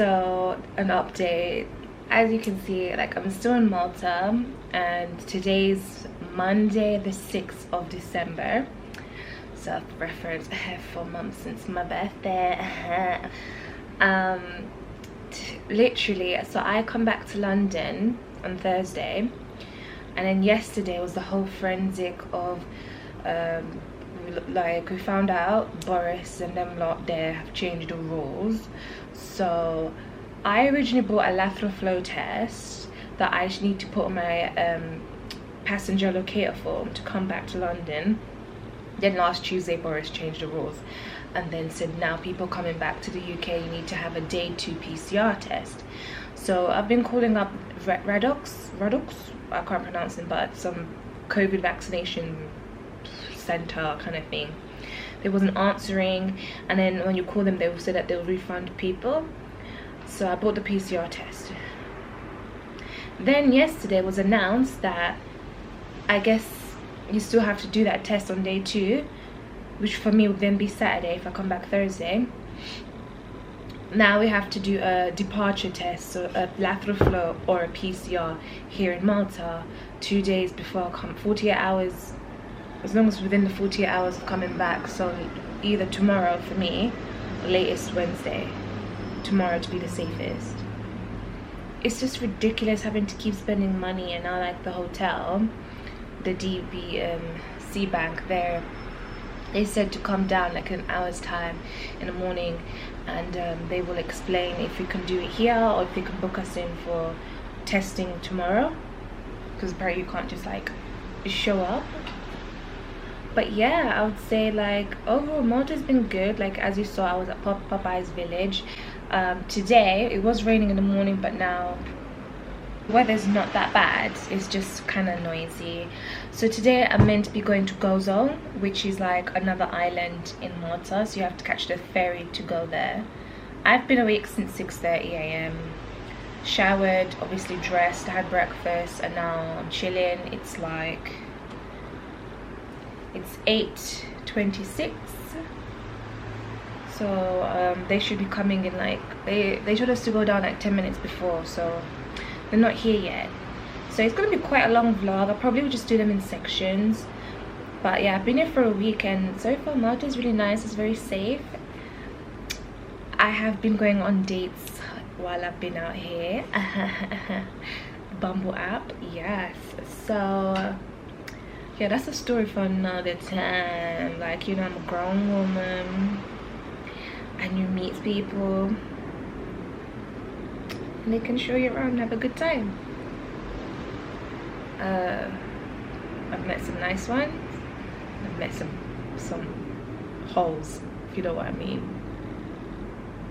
So an update, as you can see, like I'm still in Malta and today's Monday the 6th of December. So reference, I have 4 months since my birthday. Literally, so I come back to London on Thursday, and then yesterday was the whole forensic of like we found out Boris and them lot there have changed the rules. So I originally bought a lateral flow test that I just need to put on my passenger locator form to come back to London. Then last Tuesday Boris changed the rules and then said now people coming back to the UK you need to have a day 2 PCR test. So I've been calling up Radux, I can't pronounce it, but some COVID vaccination center kind of thing. They wasn't answering, and then when you call them they will say that they'll refund people. So I bought the PCR test. Then yesterday was announced that I guess you still have to do that test on day 2, which for me would then be Saturday if I come back Thursday. Now we have to do a departure test, so a lateral flow or a PCR here in Malta 2 days before I come, 48 hours, as long as within the 48 hours of coming back. So either tomorrow for me, latest Wednesday, tomorrow to be the safest. It's just ridiculous having to keep spending money, and now like the hotel, the DBC bank there, they said to come down like an hour's time in the morning, and they will explain if we can do it here or if they can book us in for testing tomorrow, because apparently you can't just like show up. But yeah, I would say like overall Malta's been good. Like as you saw, I was at Popeye's village. Today it was raining in the morning, but now weather's not that bad, it's just kind of noisy. So today I'm meant to be going to Gozo, which is like another island in Malta, so you have to catch the ferry to go there. I've been awake since 6:30 a.m, showered, obviously dressed, I had breakfast, and now I'm chilling. It's like it's 8:26, so they should be coming in like they told us to go down like 10 minutes before, so they're not here yet. So it's gonna be quite a long vlog. I probably will just do them in sections. But yeah, I've been here for a week and so far Malta is really nice. It's very safe. I have been going on dates while I've been out here. Bumble app, yes. So yeah, that's a story for another time. Like, you know, I'm a grown woman and you meet people and they can show you around and have a good time. I've met some nice ones. I've met some holes, if you know what I mean.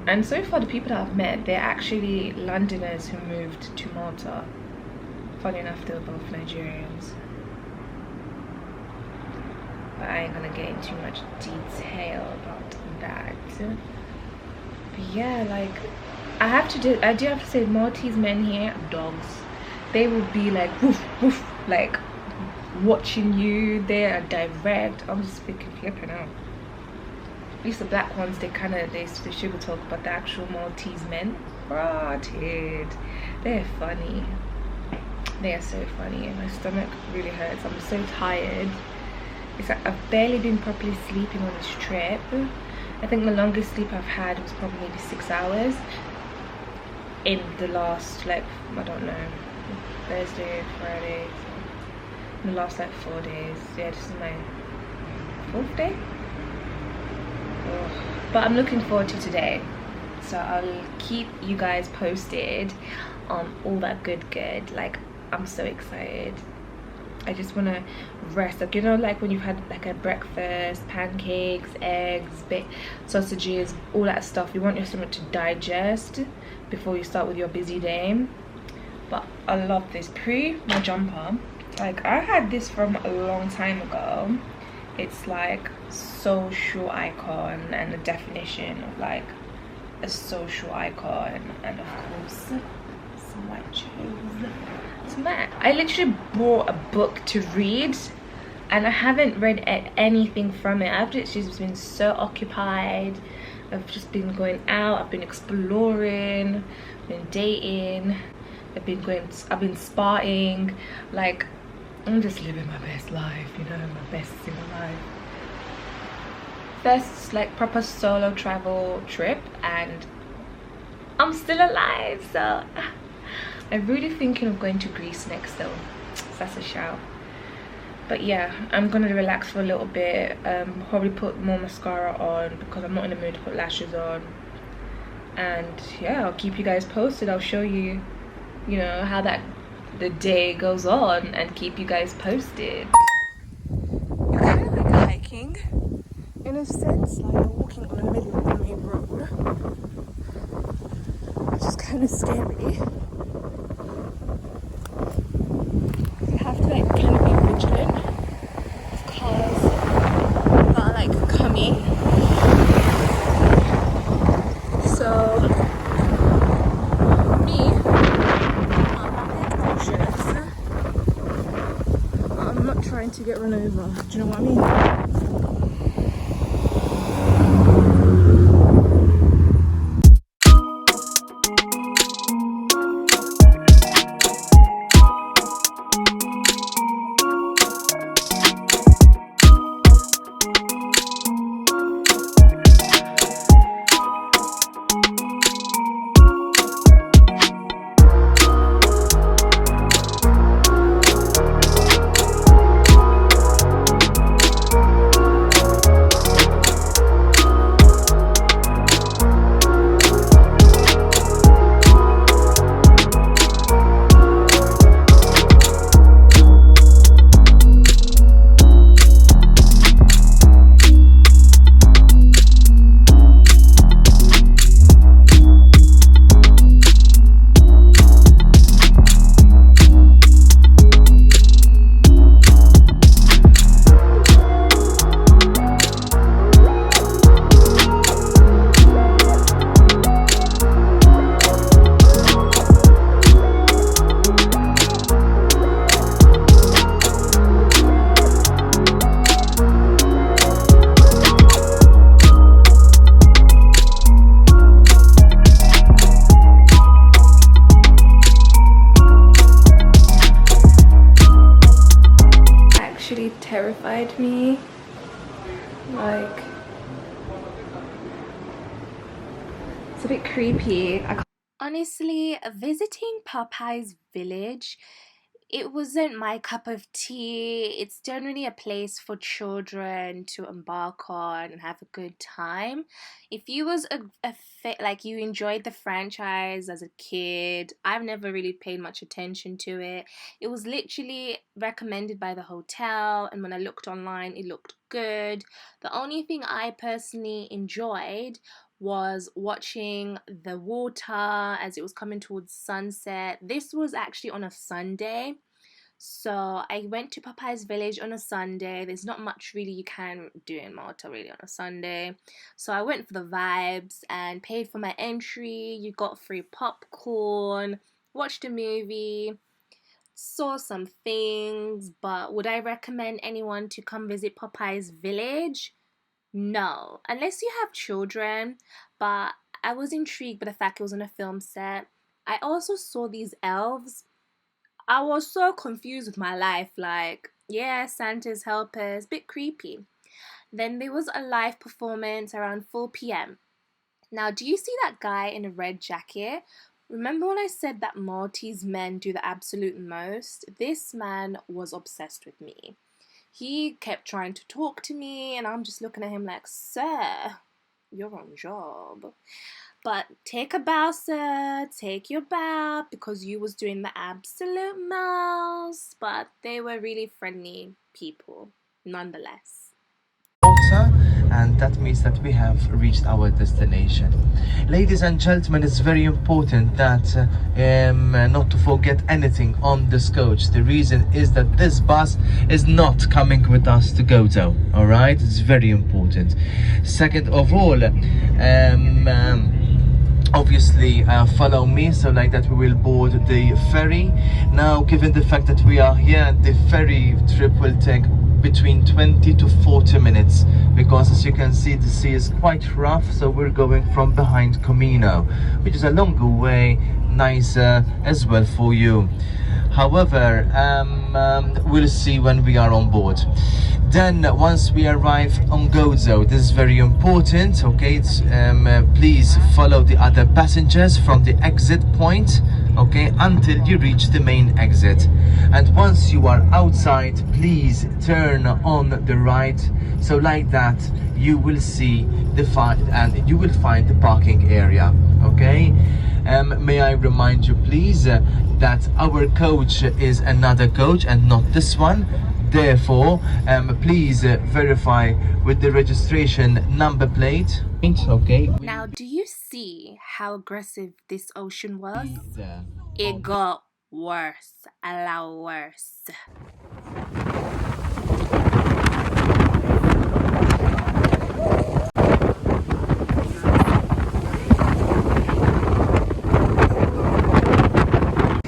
And so far the people that I've met, they're actually Londoners who moved to Malta. Funny enough, they were both Nigerians. But I ain't gonna get into much detail about that. But yeah, like I do have to say Maltese men here are dogs. They will be like woof woof, like watching you. They are direct. I'm just freaking flipping out. At least the black ones, they sugar talk, but the actual Maltese men, rotted. They're funny. They are so funny. My stomach really hurts. I'm so tired. It's like I've barely been properly sleeping on this trip. I think the longest sleep I've had was probably maybe 6 hours in the last, like, I don't know, Thursday, Friday, so in the last like 4 days. Yeah, this is my 4th day. Ugh. But I'm looking forward to today, so I'll keep you guys posted on all that good. Like, I'm so excited. I just want to rest. Like, you know, like when you've had like a breakfast, pancakes, eggs, sausages, all that stuff, you want your stomach to digest before you start with your busy day. But I love this. My jumper, like I had this from a long time ago. It's like social icon and the definition of like a social icon, and of course some white shoes. I literally bought a book to read and I haven't read anything from it. I've just been so occupied I've just been going out, I've been exploring, been dating, I've been sparting. Like, I'm just living my best life, you know, my best single life. First like proper solo travel trip, and I'm still alive. So I'm really thinking of going to Greece next though, so that's a shout. But yeah, I'm gonna relax for a little bit, probably put more mascara on because I'm not in the mood to put lashes on. And yeah, I'll keep you guys posted. I'll show you, you know, how the day goes on and keep you guys posted. You're kind of like hiking in a sense, like you're walking on the middle of the main road, which is kind of scary. You have to like kind of be vigilant because people are like coming. So me, I'm cautious. I'm not trying to get run over. Do you know what I mean? Terrified me, like it's a bit creepy. Honestly, visiting Popeye's village, it wasn't my cup of tea. It's generally a place for children to embark on and have a good time. If you was like you enjoyed the franchise as a kid, I've never really paid much attention to it. It was literally recommended by the hotel, and when I looked online, it looked good. The only thing I personally enjoyed was watching the water as it was coming towards sunset. This was actually on a Sunday, so I went to Popeye's village on a Sunday. There's not much really you can do in Malta really on a Sunday, so I went for the vibes and paid for my entry. You got free popcorn, watched a movie, saw some things. But would I recommend anyone to come visit Popeye's village? No, unless you have children. But I was intrigued by the fact it was on a film set. I also saw these elves. I was so confused with my life, like, yeah, Santa's helpers, bit creepy. Then there was a live performance around 4 p.m. Now, do you see that guy in a red jacket? Remember when I said that Maltese men do the absolute most? This man was obsessed with me. He kept trying to talk to me, and I'm just looking at him like, sir, you're on job. But take a bow, sir, take your bow, because you was doing the absolute most. But they were really friendly people, nonetheless. And that means that we have reached our destination. Ladies and gentlemen, it's very important that not to forget anything on this coach. The reason is that this bus is not coming with us to Gozo. All right, it's very important. Second of all, obviously follow me, so like that we will board the ferry. Now, given the fact that we are here, the ferry trip will take between 20 to 40 minutes, because as you can see the sea is quite rough. So we're going from behind Comino, which is a longer way, nicer as well for you. However, we'll see when we are on board. Then once we arrive on Gozo, this is very important, okay? Please follow the other passengers from the exit point, okay, until you reach the main exit. And once you are outside, please turn on the right, so like that you will see and you will find the parking area, okay? May I remind you please that our coach is another coach and not this one. Therefore, please verify with the registration number plate. Okay. Now, do you see how aggressive this ocean was? There. It got worse, a lot worse.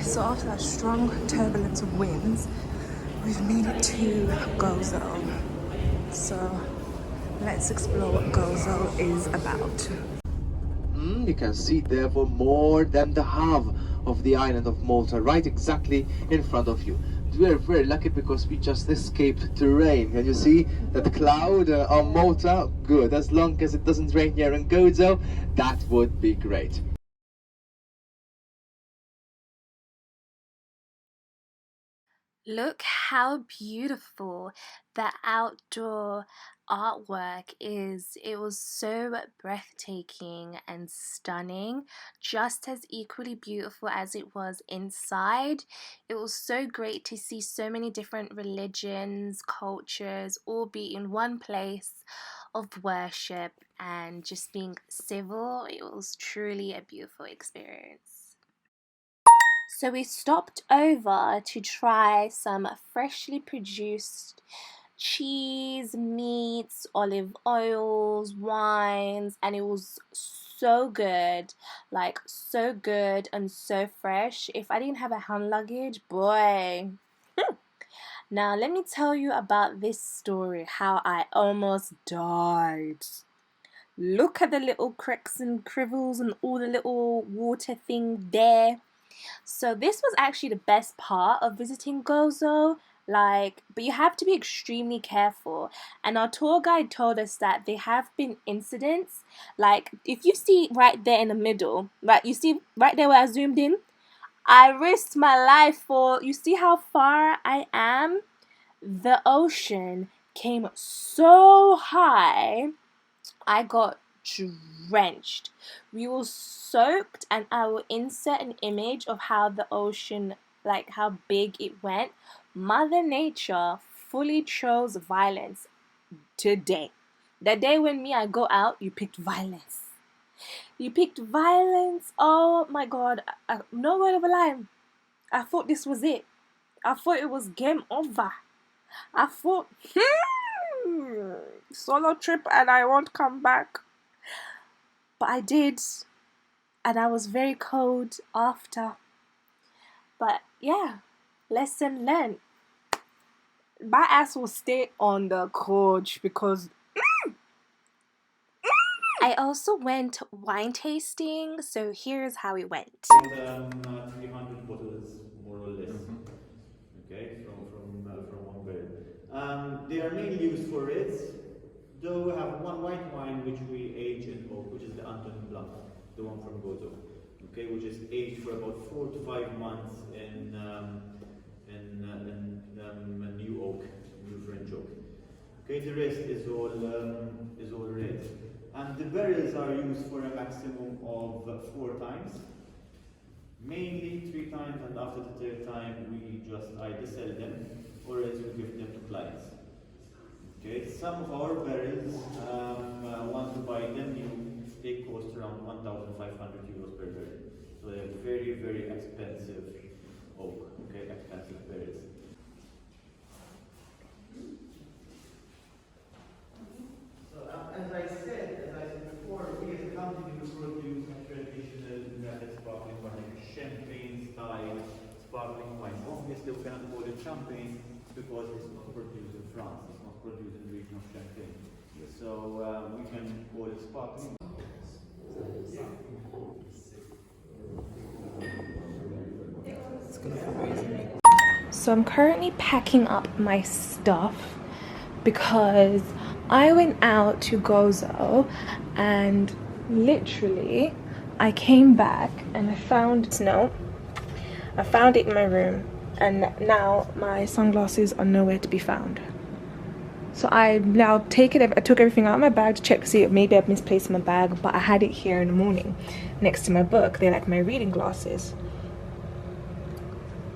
So after that strong turbulence of winds, we've made it to Gozo. So let's explore what Gozo is about. You can see therefore more than the half of the island of Malta right exactly in front of you. We're very lucky because we just escaped the rain. Can you see that cloud on Malta? Good, as long as it doesn't rain here in Gozo, that would be great. Look how beautiful the outdoor artwork is. It was so breathtaking and stunning, just as equally beautiful as it was inside. It was so great to see so many different religions, cultures, all be in one place of worship and just being civil. It was truly a beautiful experience. So we stopped over to try some freshly produced cheese, meats, olive oils, wines, and it was so good, like so good and so fresh. If I didn't have a hand luggage, boy. Now let me tell you about this story, how I almost died. Look at the little cracks and crivels and all the little water thing there. So this was actually the best part of visiting Gozo, but you have to be extremely careful. And our tour guide told us that there have been incidents, like if you see right there in the middle, right, you see right there where I zoomed in, I risked my life for, you see how far I am? The ocean came so high, I got drenched. We were soaked, and I will insert an image of how the ocean, like how big it went. Mother Nature fully chose violence today. The day when I go out, you picked violence. You picked violence. Oh my God. No word of a lie. I thought this was it. I thought it was game over. I thought, solo trip and I won't come back. But I did, and I was very cold after. But yeah, lesson learned. My ass will stay on the couch because I also went wine tasting, so here's how it went. 300 bottles, more or less. Okay, from one barrel. They are mainly used for reds, though we have one white wine which we age in oak, which is the Anton Blanc, the one from Gozo. Okay, which is aged for about 4 to 5 months in new oak, new French oak. Okay, the rest is all red, and the barrels are used for a maximum of 4 times. Mainly 3 times, and after the 3rd time we just either sell them or else we give them to clients. Okay, some of our barrels, once you buy them new, they cost around 1,500 euros per barrel. So they're very, very expensive oak, okay, expensive barrels. So as I said before, we as a company we produce a traditional method sparkling wine, like champagne style sparkling wine. Obviously we cannot call it champagne because it's not produced in France, it's not produced in the region of Champagne. So we can call it sparkling. So I'm currently packing up my stuff because I went out to Gozo and literally I came back and I found snow. I found it in my room and now my sunglasses are nowhere to be found. So I now I took everything out of my bag to check to see if maybe I've misplaced my bag, but I had it here in the morning next to my book. They're like my reading glasses.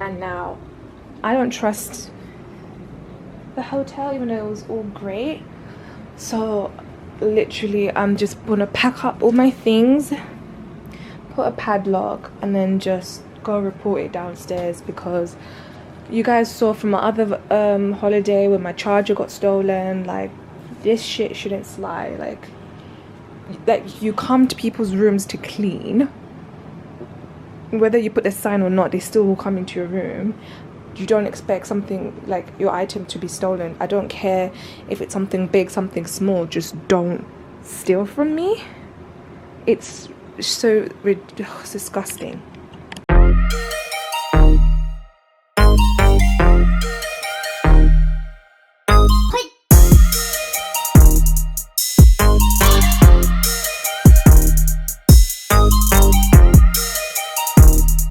And now I don't trust the hotel even though it was all great. So literally I'm just gonna pack up all my things, put a padlock, and then just go report it downstairs, because you guys saw from my other holiday when my charger got stolen, like this shit shouldn't slide. Like you come to people's rooms to clean, whether you put the sign or not, they still will come into your room. You don't expect something like your item to be stolen. I don't care if it's something big, something small, just don't steal from me. It's so it's disgusting.